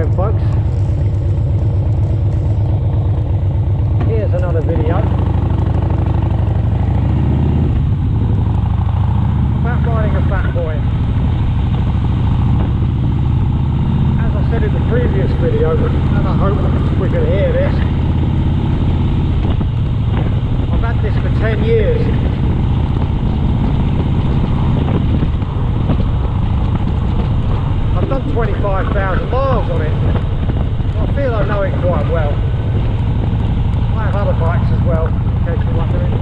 again, folks. Here's another video about riding a Fat Boy. As I said in the previous video, and I hope we can hear this, I've had this for 10 years. I've done 25,000 miles on it, so I feel I know it quite well. I have other bikes as well, in case you're wondering.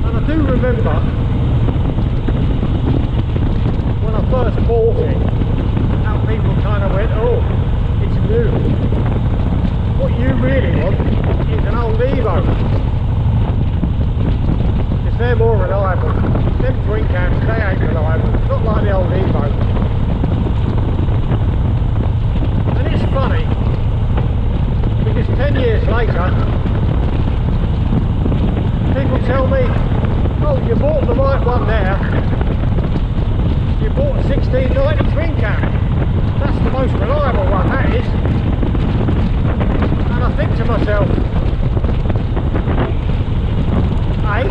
And I do remember when I first bought it, how people kind of went, oh, it's new. What you really want is an old Evo, because they're more reliable. Them twin cams, they ain't reliable, not like the old Evo. And it's funny, because 10 years later, people tell me, oh, you bought the right one there, you bought a 1690 twin cam, that's the most reliable one, that is. And I think to myself, hey?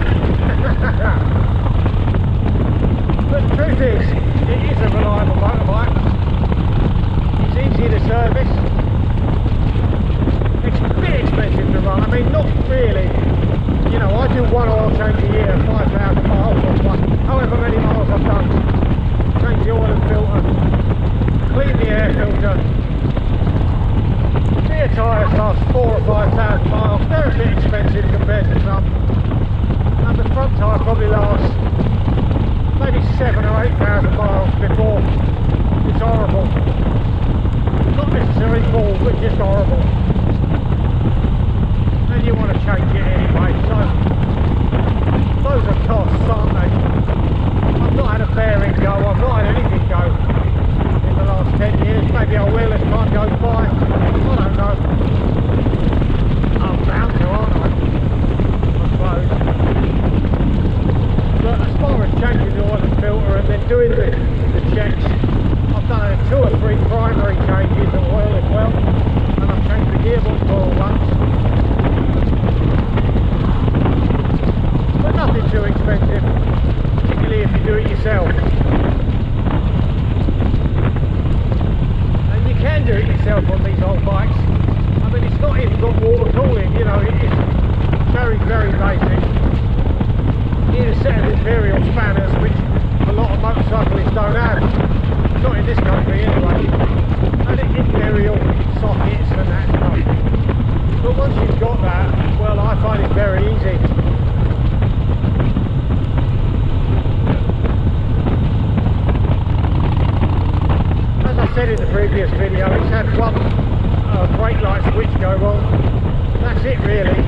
But the truth is, it is a reliable motorbike. It's easy to service. It's a bit expensive to run. I mean, not really. You know, I do one oil change a year, 5,000 miles or one, however many miles I've done. Change the oil and filter, clean the air filter. Rear tyres last 4,000 or 5,000 miles. They're a bit expensive compared to some. And the front tyre probably lasts maybe 7,000 or 8,000 miles before it's horrible. Not necessarily bald, but just horrible. And you want to change it anyway, so those are costs, aren't they? I've not had a bearing go, I've not had anything go in the last 10 years. Maybe I will as time goes by, I don't know. I'm bound to, aren't I suppose. But as far as changing the oil and filter and then doing the checks, I've done 2 or 3 primary changes of oil as well, and I've changed the gearbox oil once. But nothing too expensive, particularly if you do it yourself. And you can do it yourself on these old bikes. I mean, it's not even got water cooling, you know, it is very, very basic. Need a set of imperial spanners, which a lot of motorcyclists don't have, not in this country anyway, and imperial sockets and that stuff. But once you've got that, well, I find it very easy. As I said in the previous video, it's had one brake light switch go wrong. That's it really.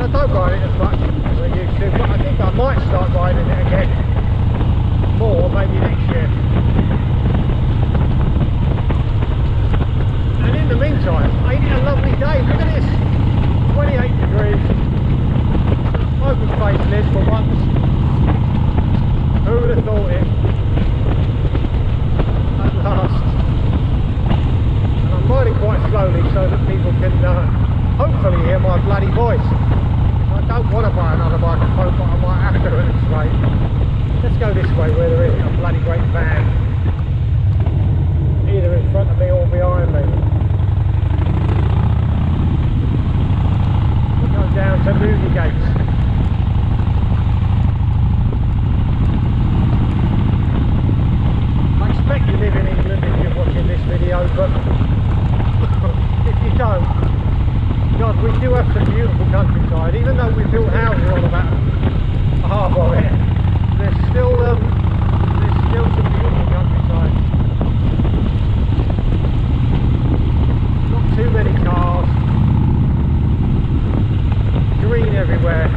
I don't ride it as much as I used to, but I think I might start riding it again more, maybe next year. And in the meantime, ain't it a lovely day? Look at this, 28 degrees, open face lid for once. Who would have thought it? At last. And I'm riding quite slowly so that people can hopefully hear my bloody voice. I don't want to buy another microphone, but I might have to at this rate. Let's go this way where there isn't a bloody great van, either in front of me or behind me. We'll go down to Newdigates. I expect you live in England if you're watching this video, but if you don't, God, we do have some beautiful countryside. Even though we built houses on about half of it, there's still some beautiful countryside. Not too many cars, green everywhere.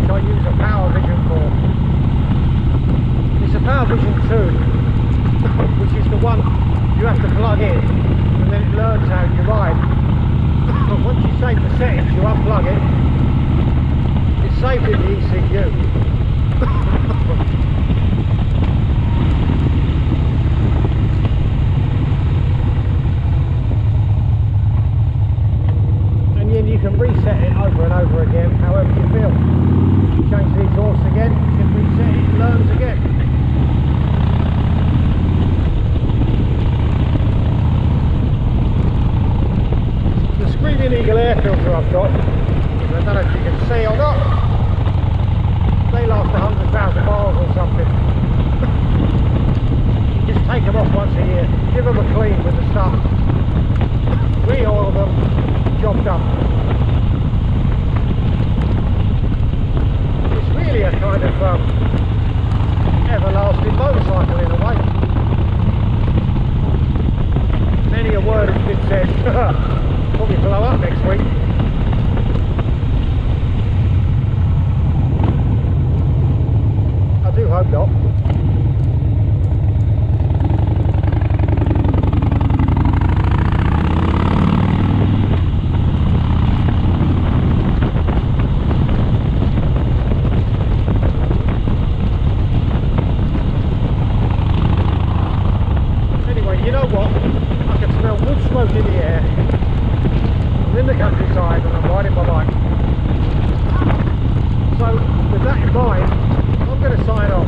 which I use a Power Vision for. It's a Power Vision 2, which is the one you have to plug in and then it learns how you ride. But once you save the settings, you unplug it, it's saved in the ECU. And then you can reset it over and over again, however you feel. Change the exhaust again, you can reset it, it learns again. The Screaming Eagle air filter I've got, I don't know if you can see or not, they last 100,000 miles or something. You just take them off once a year, give them a clean with the stuff, re-oil them, job done. It's really a kind of everlasting motorcycle in a way. Many a word has been said, probably blow up next week. I do hope not. Anyway, you know what? I can smell wood smoke in the air. I'm in the countryside and I'm riding my bike. So, with that in mind, I'm going to sign off.